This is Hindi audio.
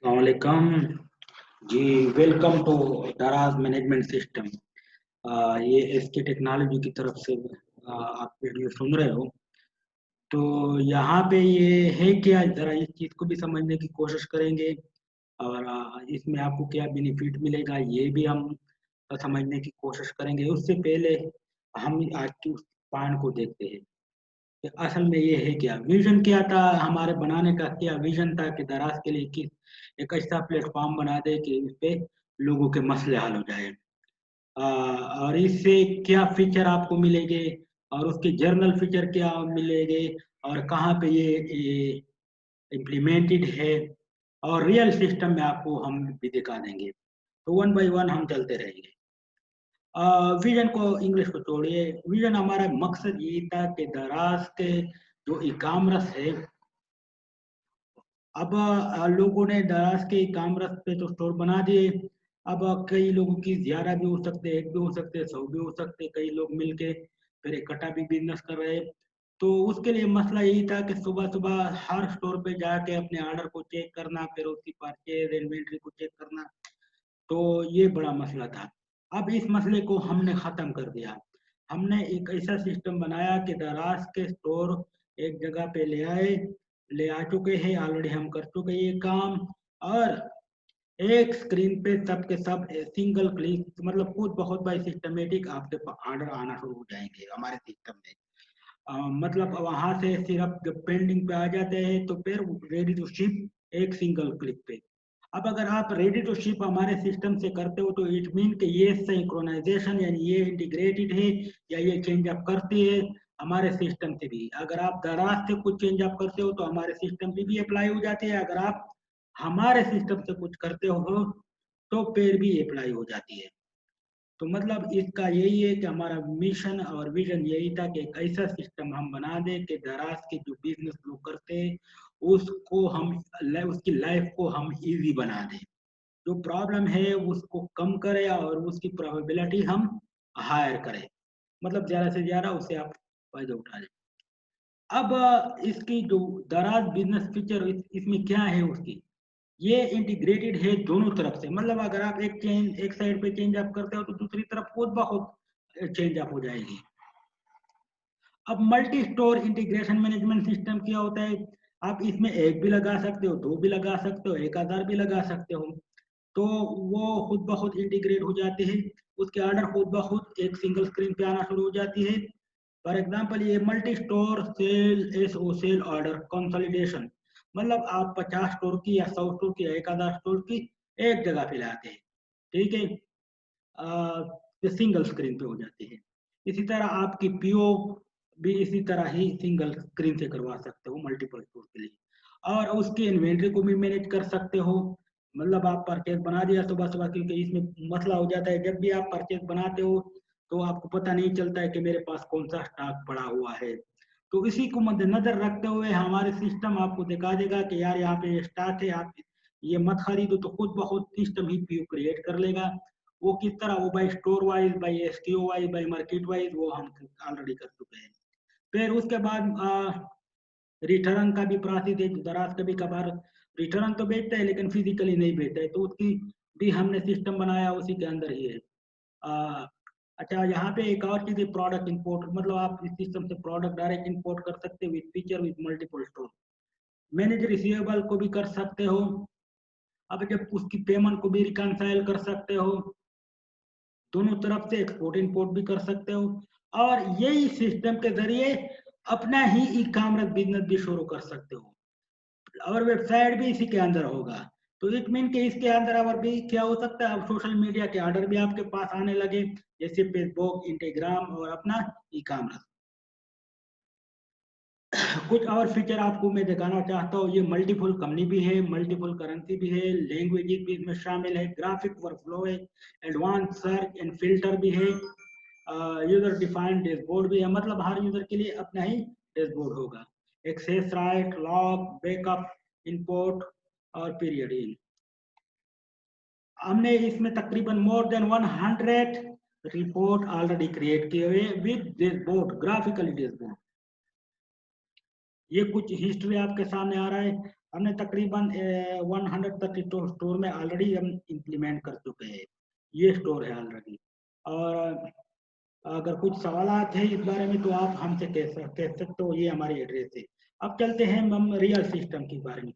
वालेकुम जी। वेलकम टू दराज मैनेजमेंट सिस्टम। ये एसके टेक्नोलॉजी की तरफ से आप वीडियो सुन रहे हो। तो यहाँ पे ये है क्या, जरा इस चीज को भी समझने की कोशिश करेंगे और इसमें आपको क्या बेनिफिट मिलेगा ये भी हम समझने की कोशिश करेंगे। उससे पहले हम आज की उस पॉइंट को देखते हैं कि असल में ये है क्या, विजन क्या था हमारे बनाने का, क्या विजन था कि दराज के लिए किस एक ऐसा प्लेटफॉर्म बना दे कि उस पे लोगों के मसले हल हो जाए। और इससे क्या फीचर आपको मिलेंगे और उसके जर्नल फीचर क्या मिलेंगे और कहाँ पे ये इम्प्लीमेंटेड है और रियल सिस्टम में आपको हम भी दिखा देंगे। तो वन बाय वन हम चलते रहेंगे। विजन को इंग्लिश को छोड़िए, विजन हमारा मकसद ये था कि दराज के जो ई कॉमर्स है, अब लोगों ने दराज के ई कॉमर्स पे तो स्टोर बना दिए। अब कई लोगों की ज्यादा भी हो सकते हैं, एक भी हो सकते हैं, 100 भी हो सकते हैं, कई लोग मिलके फिर इकट्ठा भी बिजनेस कर रहे हैं। तो उसके लिए मसला यही था कि सुबह सुबह हर स्टोर पे जाके अपने ऑर्डर को चेक करना, फिर उसकी परचेज इन्वेंट्री को चेक करना। तो ये बड़ा मसला था। अब इस मसले को हमने खत्म कर दिया। हमने एक ऐसा सिस्टम बनाया कि दराज के स्टोर एक जगह पे ले आ चुके हैं, ऑलरेडी हम कर चुके हैं ये काम। और एक स्क्रीन पे सब के सब सिंगल क्लिक, मतलब खुद बहुत बाई सिस्टमेटिक आपके ऑर्डर आना शुरू हो जाएंगे हमारे सिस्टम में। मतलब वहां से सिर्फ जब पेंडिंग पे आ जाते हैं तो फिर रेडी टू शिप एक सिंगल क्लिक पे। अब अगर आप रेडी टू शिप हमारे सिस्टम से करते हो तो इट मीन कि ये सिंक्रोनाइजेशन यानी ये इंटीग्रेटेड है या ये चेंज अप करती है हमारे सिस्टम से भी। अगर आप दराज से कुछ चेंज अप करते हो तो हमारे सिस्टम पे भी अप्लाई हो जाती है, अगर आप हमारे सिस्टम से कुछ करते हो तो फिर भी अप्लाई हो जाती है। तो मतलब इसका यही है कि हमारा मिशन और विजन यही था कि एक ऐसा सिस्टम हम बना दें कि दराज के जो बिजनेस लोग करते हैं उसको हम उसकी लाइफ को हम इजी बना दें, जो प्रॉब्लम है उसको कम करें और उसकी प्रोबेबिलिटी हम हायर करें, मतलब ज्यादा से ज्यादा उससे आप फायदा उठा लें। अब इसकी जो दराज बिजनेस फीचर इसमें क्या है उसकी, ये इंटीग्रेटेड है दोनों तरफ से। मतलब अगर आप एक साइड पे चेंज अप करते हो तो दूसरी तरफ खुद बहुत चेंज अप हो जाएगी। अब multi store integration management system क्या होता है, आप इसमें एक भी लगा सकते हो, दो भी लगा सकते हो, 1000 भी लगा सकते हो। तो वो खुद ब खुद इंटीग्रेट हो जाते हैं, उसके ऑर्डर खुद ब खुद एक सिंगल स्क्रीन पे आना शुरू हो जाती है। फॉर एग्जांपल ये multi store sale SO sale order consolidation, मतलब आप 50 स्टोर की या 100 स्टोर की या 1000 स्टोर की एक जगह पे लाते हैं, ठीक है। ये सिंगल स्क्रीन पे हो जाती है। इसी तरह आपकी पीओ भी इसी तरह ही सिंगल स्क्रीन से करवा सकते हो मल्टीपल स्टोर के लिए। और उसकी इन्वेंट्री को भी मैनेज कर सकते हो। मतलब आप परचेज बना दिया सुबह सुबह, क्योंकि इसमें मसला हो जाता है जब भी आप परचेज बनाते हो तो आपको पता नहीं चलता है कि मेरे पास कौन सा स्टॉक पड़ा हुआ है। तो इसी को मद्देनजर रखते हुए हमारे सिस्टम आपको दिखा देगा कि यार यहाँ पे स्टॉक है, आप ये मत खरीदो, तो खुद ब खुद सिस्टम ही पीओ क्रिएट कर लेगा। वो किस तरह, वो by store wise, by SQ wise, by market wise, वो हम ऑलरेडी कर चुके हैं। फिर उसके बाद रिटर्न का भी प्रोसेस है। दराज कभी कभार रिटर्न तो बेचता है लेकिन फिजिकली नहीं बेचता है, तो उसकी भी हमने सिस्टम बनाया उसी के अंदर ही है। आ, अच्छा, यहाँ पे एक और चीज है, प्रोडक्ट इंपोर्ट, मतलब आप इस सिस्टम से प्रोडक्ट डायरेक्ट इंपोर्ट कर सकते हो with feature with multiple store. Manage receivable को भी कर सकते हो, अब जब उसकी पेमेंट को भी रिकनसाइल कर सकते हो, दोनों तरफ से एक्सपोर्ट इंपोर्ट भी कर सकते हो। और यही सिस्टम के जरिए अपना ही ई कॉमर्स बिजनेस भी शुरू कर सकते हो, और वेबसाइट भी इसी के अंदर होगा। तो इट मीन कि इसके अंदर और भी क्या हो सकता है, अब सोशल मीडिया के ऑर्डर भी आपके पास आने लगे, जैसे फेसबुक, इंस्टाग्राम और अपना ई कॉमर्स। कुछ और फीचर आपको मैं दिखाना चाहता हूँ, ये मल्टीपल कंपनी भी है, मल्टीपल करेंसी भी है, लैंग्वेज भी इसमें शामिल है, ग्राफिक वर्कफ्लो है, एडवांस सर्च एंड फिल्टर भी है, यूजर डिफाइंड डैशबोर्ड भी है, मतलब हर यूजर के लिए अपना ही डैशबोर्ड होगा। Access right, log, backup, import और पीरियड इन। हमने इसमें तकरीबन more than 100 report already create किए हुए विद डैशबोर्ड, ग्राफिकली डैशबोर्ड। ये कुछ हिस्ट्री आपके सामने आ रहा है। हमने तकरीबन 130 स्टोर में ऑलरेडी हम इम्प्लीमेंट कर चुके हैं, ये स्टोर है ऑलरेडी। और अगर कुछ सवालात हैं इस बारे में तो आप हमसे कह सकते हो, ये हमारी एड्रेस है। अब चलते हैं हम रियल सिस्टम के बारे में।